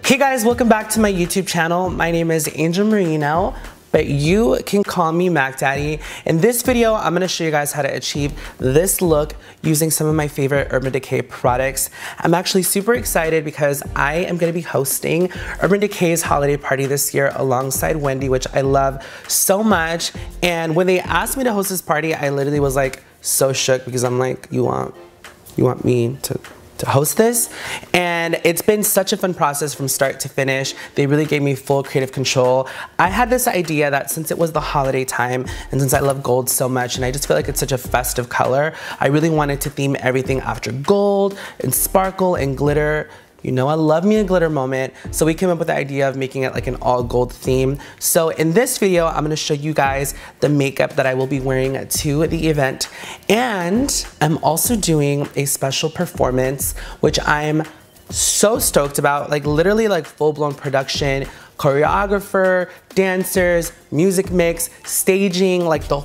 Hey guys, welcome back to my YouTube channel. My name is Angel Merino, but you can call me Mac Daddy. In this video, I'm gonna show you guys how to achieve this look using some of my favorite Urban Decay products. I'm actually super excited because I am gonna be hosting Urban Decay's holiday party this year alongside Wendy, which I love so much. And when they asked me to host this party, I literally was like so shook because I'm like, you want me to host this? And it's been such a fun process from start to finish. They really gave me full creative control. I had this idea that since it was the holiday time and since I love gold so much and I just feel like it's such a festive color, I really wanted to theme everything after gold and sparkle and glitter. You know, I love me a glitter moment. So we came up with the idea of making it like an all gold theme. So in this video, I'm gonna show you guys the makeup that I will be wearing to the event. And I'm also doing a special performance, which I'm so stoked about, like literally like full-blown production, choreographer, dancers, music mix, staging, like the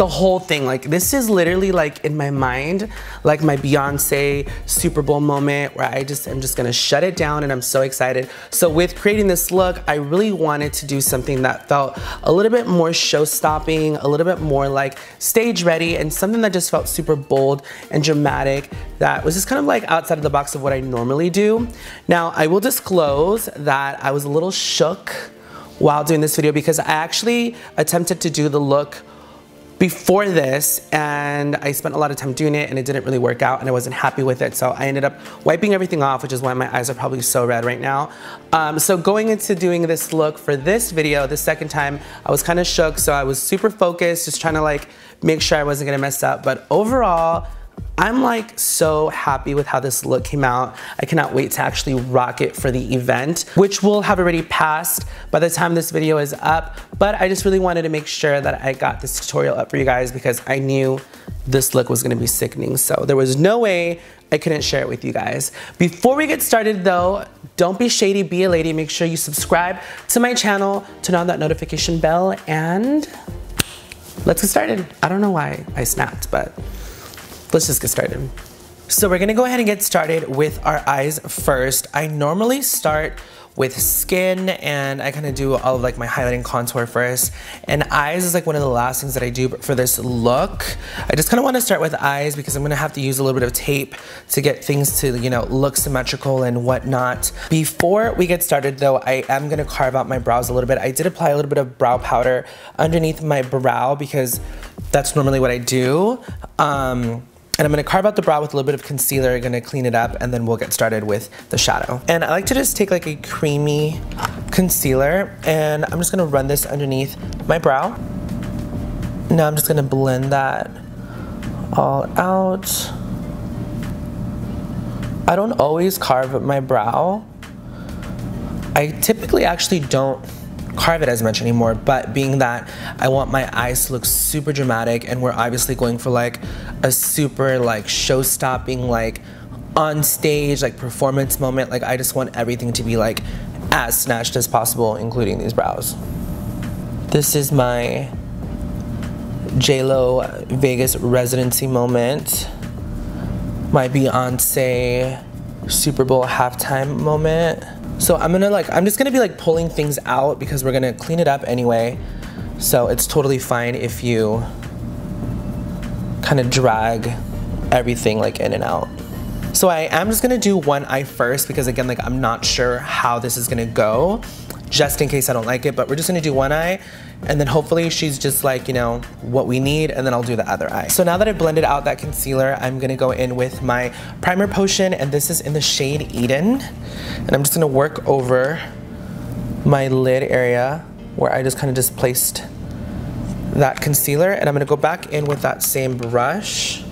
whole thing. Like this is literally like in my mind, like my Beyonce Super Bowl moment where I'm just gonna shut it down, and I'm so excited. So with creating this look, I really wanted to do something that felt a little bit more show-stopping, a little bit more like stage ready, and something that just felt super bold and dramatic that was just kind of like outside of the box of what I normally do. Now, I will disclose that I was a little shook while doing this video because I actually attempted to do the look before this and I spent a lot of time doing it and it didn't really work out and I wasn't happy with it. So I ended up wiping everything off, which is why my eyes are probably so red right now. So going into doing this look for this video, the second time, I was kind of shook. So I was super focused, just trying to like make sure I wasn't gonna mess up. But overall, I'm like so happy with how this look came out. I cannot wait to actually rock it for the event, which will have already passed by the time this video is up. But I just really wanted to make sure that I got this tutorial up for you guys because I knew this look was gonna be sickening. So there was no way I couldn't share it with you guys. Before we get started though, don't be shady, be a lady. Make sure you subscribe to my channel, turn on that notification bell, and let's get started. I don't know why I snapped, but let's just get started. So we're gonna go ahead and get started with our eyes first. I normally start with skin and I kind of do all of like my highlighting contour first. And eyes is like one of the last things that I do, but for this look, I just kind of want to start with eyes because I'm gonna have to use a little bit of tape to get things to, you know, look symmetrical and whatnot. Before we get started though, I am gonna carve out my brows a little bit. I did apply a little bit of brow powder underneath my brow because that's normally what I do. And I'm gonna carve out the brow with a little bit of concealer, gonna clean it up, and then we'll get started with the shadow. And I like to just take like a creamy concealer, and I'm just gonna run this underneath my brow. Now I'm just gonna blend that all out. I don't always carve my brow. I typically actually don't carve it as much anymore, but being that I want my eyes to look super dramatic and we're obviously going for like a super like show-stopping, like on stage, like performance moment, like I just want everything to be like as snatched as possible, including these brows. This is my J-Lo Vegas residency moment, my Beyonce Super Bowl halftime moment. So I'm just gonna be like pulling things out because we're gonna clean it up anyway. So it's totally fine if you kind of drag everything like in and out. So I am just gonna do one eye first because again, like I'm not sure how this is gonna go, just in case I don't like it, but we're just gonna do one eye and then hopefully she's just like, you know, what we need, and then I'll do the other eye. So now that I've blended out that concealer, I'm gonna go in with my primer potion, and this is in the shade Eden. And I'm just gonna work over my lid area where I just kind of just placed that concealer, and I'm gonna go back in with that same brush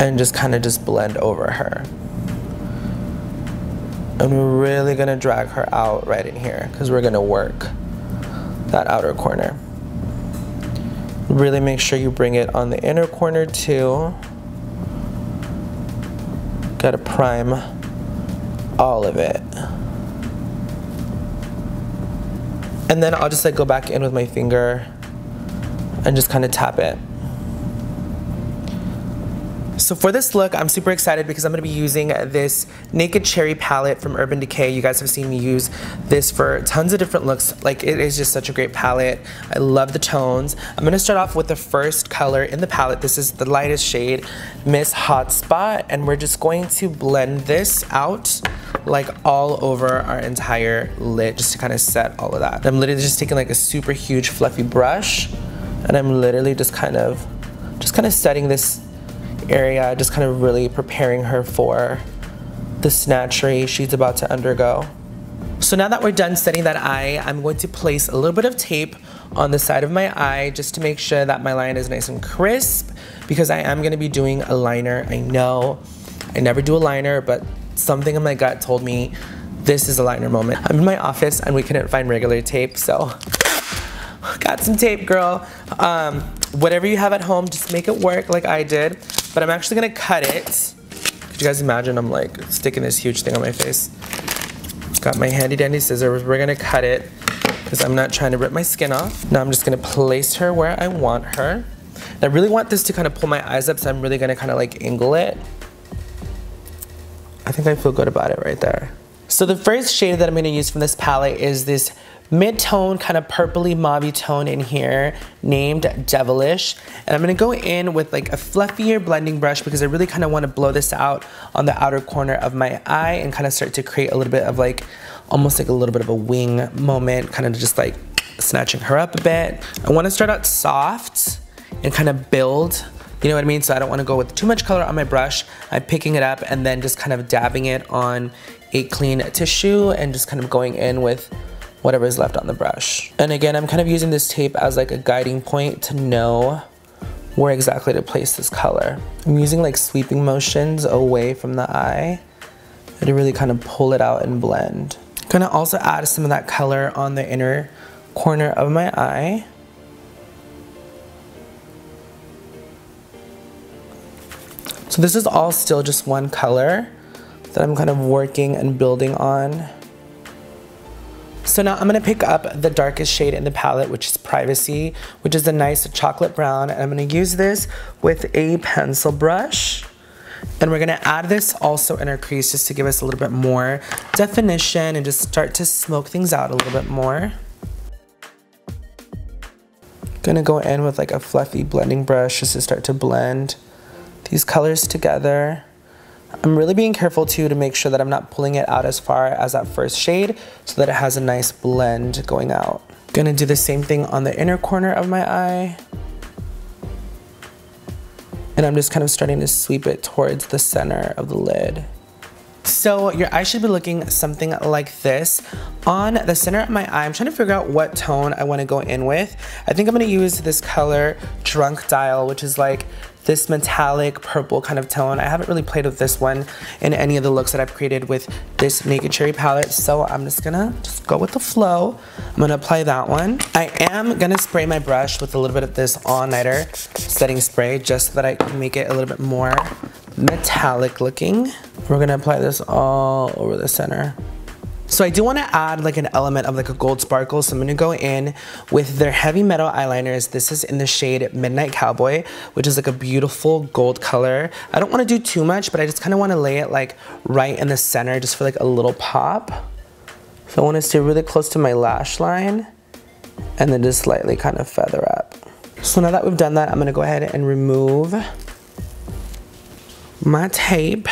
and just kind of just blend over her. And we're really gonna drag her out right in here because we're gonna work that outer corner. Really make sure you bring it on the inner corner too. Gotta prime all of it. And then I'll just like go back in with my finger and just kind of tap it. So for this look, I'm super excited because I'm gonna be using this Naked Cherry palette from Urban Decay. You guys have seen me use this for tons of different looks. Like, it is just such a great palette. I love the tones. I'm gonna start off with the first color in the palette. This is the lightest shade, Miss Hotspot, and we're just going to blend this out like all over our entire lid just to kind of set all of that. I'm literally just taking like a super huge fluffy brush, and I'm literally just kind of setting this area, just kind of really preparing her for the snatchery she's about to undergo. So now that we're done setting that eye, I'm going to place a little bit of tape on the side of my eye just to make sure that my line is nice and crisp, because I am going to be doing a liner. I know I never do a liner, but something in my gut told me this is a liner moment. I'm in my office and we couldn't find regular tape, so got some tape, girl. Whatever you have at home, just make it work like I did. But I'm actually gonna cut it. Could you guys imagine I'm like sticking this huge thing on my face? Got my handy dandy scissors. We're gonna cut it because I'm not trying to rip my skin off. Now I'm just gonna place her where I want her. And I really want this to kind of pull my eyes up, so I'm really gonna kind of like angle it. I think I feel good about it right there. So the first shade that I'm gonna use from this palette is this mid-tone, kind of purpley mauvey tone in here named Devilish. And I'm gonna go in with like a fluffier blending brush because I really kind of want to blow this out on the outer corner of my eye and kind of start to create a little bit of like, almost like a little bit of a wing moment, kind of just like snatching her up a bit. I want to start out soft and kind of build, you know what I mean? So I don't want to go with too much color on my brush. I'm picking it up and then just kind of dabbing it on a clean tissue and just kind of going in with whatever is left on the brush. And again, I'm kind of using this tape as like a guiding point to know where exactly to place this color. I'm using like sweeping motions away from the eye to really kind of pull it out and blend. I'm gonna also add some of that color on the inner corner of my eye. So this is all still just one color that I'm kind of working and building on. So now I'm gonna pick up the darkest shade in the palette, which is Privacy, which is a nice chocolate brown. And I'm gonna use this with a pencil brush. And we're gonna add this also in our crease just to give us a little bit more definition and just start to smoke things out a little bit more. Gonna go in with like a fluffy blending brush just to start to blend these colors together. I'm really being careful too to make sure that I'm not pulling it out as far as that first shade so that it has a nice blend going out. Gonna do the same thing on the inner corner of my eye. And I'm just kind of starting to sweep it towards the center of the lid. So your eye should be looking something like this. On the center of my eye, I'm trying to figure out what tone I want to go in with. I think I'm going to use this color Drunk Dial, which is like this metallic purple kind of tone. I haven't really played with this one in any of the looks that I've created with this Naked Cherry palette, so I'm just gonna go with the flow. I'm gonna apply that one. I am gonna spray my brush with a little bit of this All Nighter setting spray just so that I can make it a little bit more metallic looking. We're gonna apply this all over the center. So I do want to add like an element of like a gold sparkle, so I'm going to go in with their heavy metal eyeliners. This is in the shade Midnight Cowboy, which is like a beautiful gold color. I don't want to do too much, but I just kind of want to lay it like right in the center just for like a little pop. So I want to stay really close to my lash line and then just slightly kind of feather up. So now that we've done that, I'm going to go ahead and remove my tape.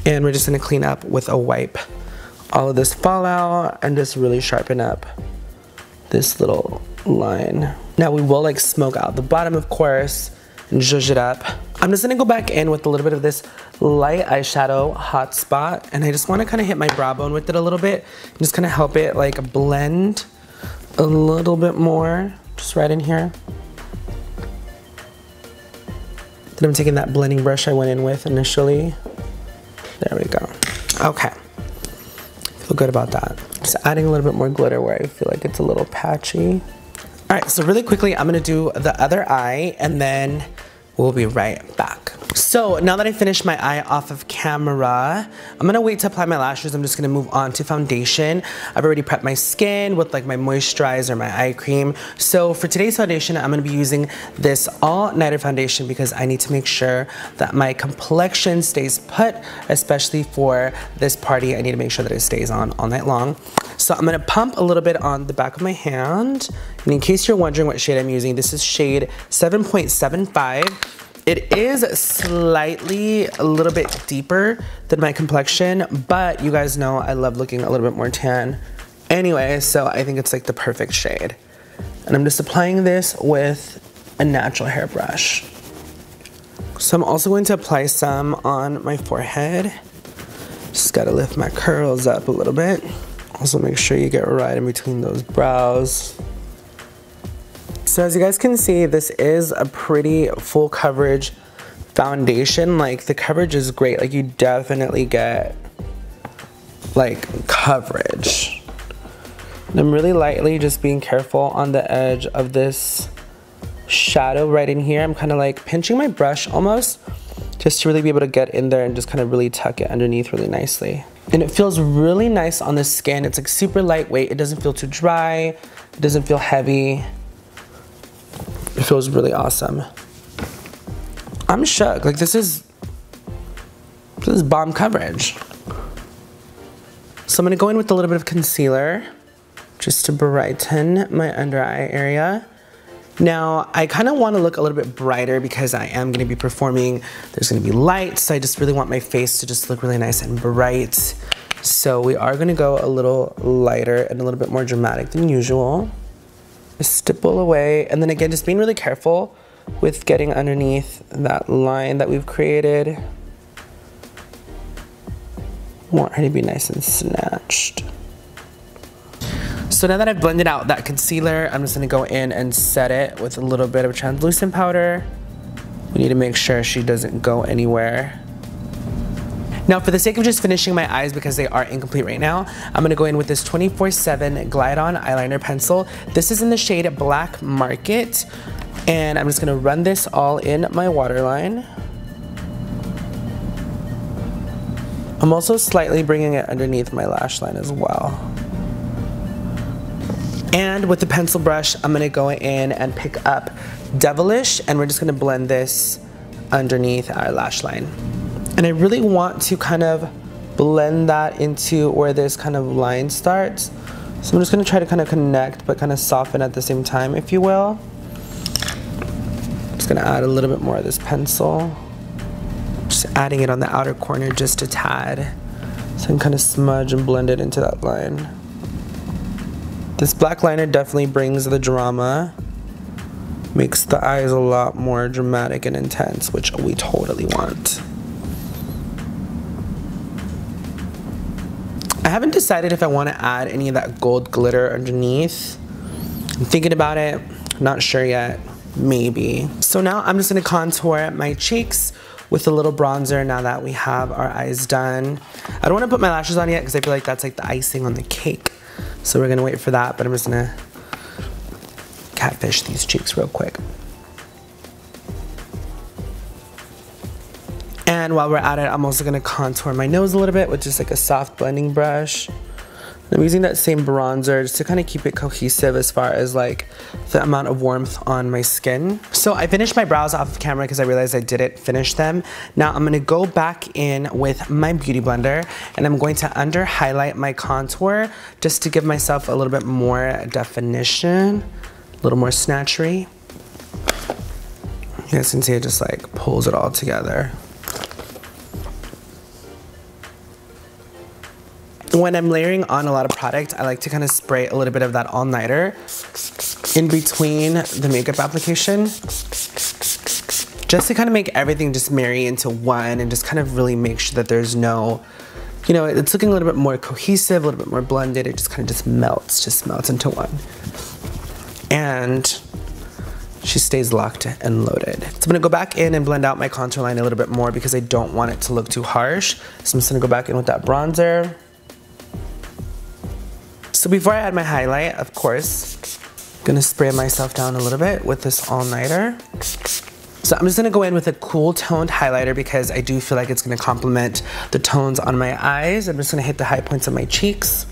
And we're just gonna clean up with a wipe all of this fallout and just really sharpen up this little line. Now we will like smoke out the bottom, of course, and zhuzh it up. I'm just gonna go back in with a little bit of this light eyeshadow Hot Spot, and I just wanna kinda hit my brow bone with it a little bit and just kinda help it like blend a little bit more, just right in here. Then I'm taking that blending brush I went in with initially. There we go. Okay. Feel good about that. Just adding a little bit more glitter where I feel like it's a little patchy. All right, so really quickly, I'm gonna do the other eye and then we'll be right back. So now that I finished my eye off of camera, I'm gonna wait to apply my lashes. I'm just gonna move on to foundation. I've already prepped my skin with like my moisturizer, my eye cream. So for today's foundation, I'm gonna be using this all-nighter foundation because I need to make sure that my complexion stays put, especially for this party. I need to make sure that it stays on all night long. So I'm gonna pump a little bit on the back of my hand. And in case you're wondering what shade I'm using, this is shade 7.75. It is slightly a little bit deeper than my complexion, but you guys know I love looking a little bit more tan anyway, so I think it's like the perfect shade. And I'm just applying this with a natural hairbrush. So I'm also going to apply some on my forehead. Just gotta lift my curls up a little bit. Also make sure you get right in between those brows. So as you guys can see, this is a pretty full coverage foundation. Like the coverage is great. Like you definitely get like coverage. And I'm really lightly just being careful on the edge of this shadow right in here. I'm kind of like pinching my brush almost just to really be able to get in there and just kind of really tuck it underneath really nicely. And it feels really nice on the skin. It's like super lightweight. It doesn't feel too dry. It doesn't feel heavy. It feels really awesome. I'm shook. Like this is bomb coverage. So I'm gonna go in with a little bit of concealer just to brighten my under eye area. Now, I kind of want to look a little bit brighter because I am going to be performing. There's going to be lights, so I just really want my face to just look really nice and bright. So we are going to go a little lighter and a little bit more dramatic than usual. Just stipple away, and then again, just being really careful with getting underneath that line that we've created. Want her to be nice and snatched. So now that I've blended out that concealer, I'm just gonna go in and set it with a little bit of translucent powder. We need to make sure she doesn't go anywhere. Now for the sake of just finishing my eyes because they are incomplete right now, I'm gonna go in with this 24/7 Glide On Eyeliner Pencil. This is in the shade Black Market, and I'm just gonna run this all in my waterline. I'm also slightly bringing it underneath my lash line as well. And with the pencil brush, I'm gonna go in and pick up Devilish, and we're just gonna blend this underneath our lash line. And I really want to kind of blend that into where this kind of line starts. So I'm just gonna try to kind of connect, but kind of soften at the same time, if you will. Just gonna add a little bit more of this pencil. Just adding it on the outer corner just a tad. So I can kind of smudge and blend it into that line. This black liner definitely brings the drama, makes the eyes a lot more dramatic and intense, which we totally want. I haven't decided if I want to add any of that gold glitter underneath. I'm thinking about it, not sure yet, maybe. So now I'm just gonna contour my cheeks with a little bronzer now that we have our eyes done. I don't want to put my lashes on yet because I feel like that's like the icing on the cake. So we're gonna wait for that, but I'm just gonna catfish these cheeks real quick. And while we're at it, I'm also gonna contour my nose a little bit with just like a soft blending brush. I'm using that same bronzer just to kind of keep it cohesive as far as like the amount of warmth on my skin. So I finished my brows off camera because I realized I didn't finish them. Now I'm gonna go back in with my beauty blender and I'm going to under highlight my contour just to give myself a little bit more definition, a little more snatchery. You guys can see it just like pulls it all together. When I'm layering on a lot of product, I like to kind of spray a little bit of that all-nighter in between the makeup application, just to kind of make everything just marry into one and just kind of really make sure that there's no, you know, it's looking a little bit more cohesive, a little bit more blended. It just kind of just melts into one. And she stays locked and loaded. So I'm gonna go back in and blend out my contour line a little bit more because I don't want it to look too harsh. So I'm just gonna go back in with that bronzer. So before I add my highlight, of course, I'm gonna spray myself down a little bit with this all-nighter. So I'm just gonna go in with a cool toned highlighter because I do feel like it's gonna complement the tones on my eyes. I'm just gonna hit the high points of my cheeks.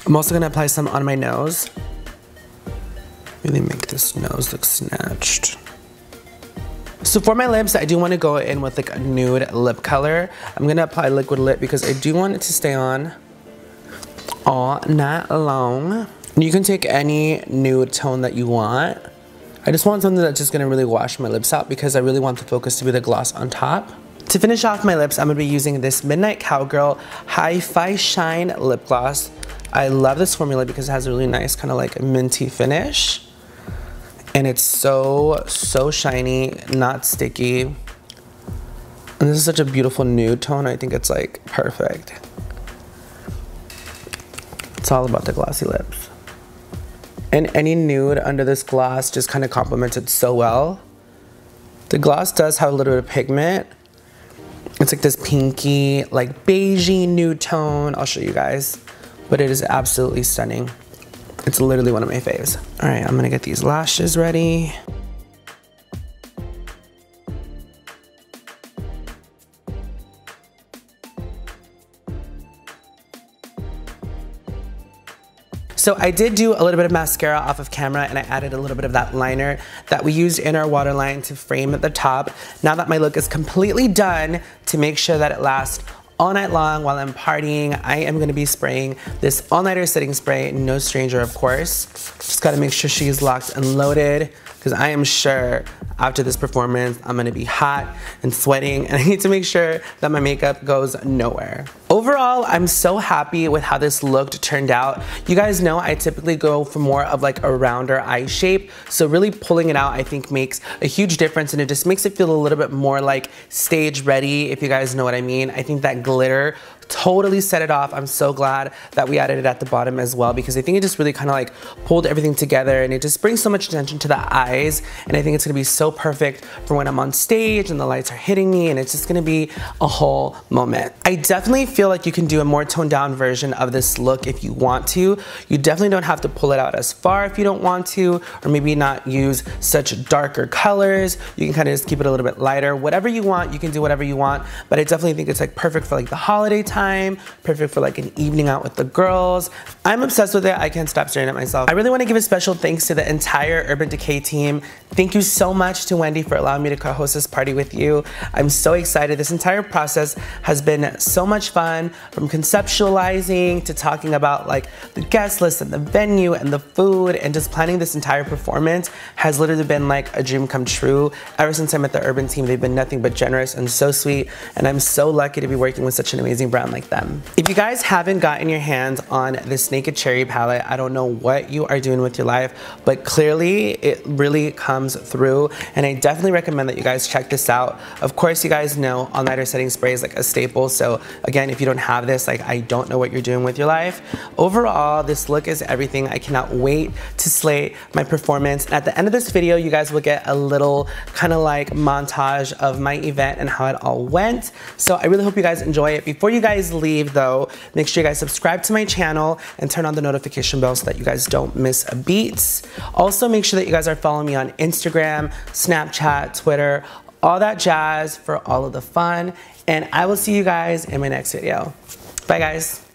I'm also gonna apply some on my nose. Really make this nose look snatched. So for my lips, I do want to go in with like a nude lip color. I'm gonna apply liquid lip because I do want it to stay on all night long. You can take any nude tone that you want. I just want something that's just gonna really wash my lips out because I really want the focus to be the gloss on top. To finish off my lips, I'm gonna be using this Midnight Cowgirl Hi-Fi Shine Lip Gloss. I love this formula because it has a really nice kind of like minty finish. And it's so shiny, not sticky. And this is such a beautiful nude tone. I think it's like perfect. It's all about the glossy lips. And any nude under this gloss just kind of complements it so well. The gloss does have a little bit of pigment. It's like this pinky, like beigey nude tone. I'll show you guys. But it is absolutely stunning. It's literally one of my faves. All right, I'm gonna get these lashes ready. So I did do a little bit of mascara off of camera and I added a little bit of that liner that we used in our waterline to frame at the top. Now that my look is completely done, to make sure that it lasts all night long while I'm partying, I am gonna be spraying this all-nighter setting spray, no stranger of course. Just gotta make sure she's locked and loaded because I am sure after this performance, I'm gonna be hot and sweating and I need to make sure that my makeup goes nowhere. Overall, I'm so happy with how this look turned out. You guys know I typically go for more of like a rounder eye shape. So really pulling it out, I think makes a huge difference and it just makes it feel a little bit more like stage ready, if you guys know what I mean. I think that glitter totally set it off. I'm so glad that we added it at the bottom as well because I think it just really kind of like pulled everything together and it just brings so much attention to the eyes and I think it's gonna be so perfect for when I'm on stage and the lights are hitting me and it's just gonna be a whole moment. I definitely feel like you can do a more toned down version of this look if you want to. You definitely don't have to pull it out as far if you don't want to, or maybe not use such darker colors. You can kind of just keep it a little bit lighter. Whatever you want, you can do whatever you want, but I definitely think it's like perfect for like the holiday time, perfect for like an evening out with the girls. I'm obsessed with it. I can't stop staring at myself. I really want to give a special thanks to the entire Urban Decay team. Thank you so much to Wendy for allowing me to co-host this party with you. I'm so excited. This entire process has been so much fun, from conceptualizing to talking about like the guest list and the venue and the food, and just planning this entire performance has literally been like a dream come true. Ever since I met the Urban team, they've been nothing but generous and so sweet, and I'm so lucky to be working with such an amazing brand like them. If you guys haven't gotten your hands on this Naked Cherry palette, I don't know what you are doing with your life, but clearly it really comes through, and I definitely recommend that you guys check this out. Of course, you guys know all-nighter setting spray is like a staple, so again, if you don't have this, like I don't know what you're doing with your life. Overall, this look is everything. I cannot wait to slay my performance. And at the end of this video, you guys will get a little kind of like montage of my event and how it all went. So I really hope you guys enjoy it. Before you guys leave though, make sure you guys subscribe to my channel and turn on the notification bell so that you guys don't miss a beat. Also, make sure that you guys are following me on Instagram, Snapchat, Twitter, all that jazz for all of the fun. And I will see you guys in my next video. Bye guys.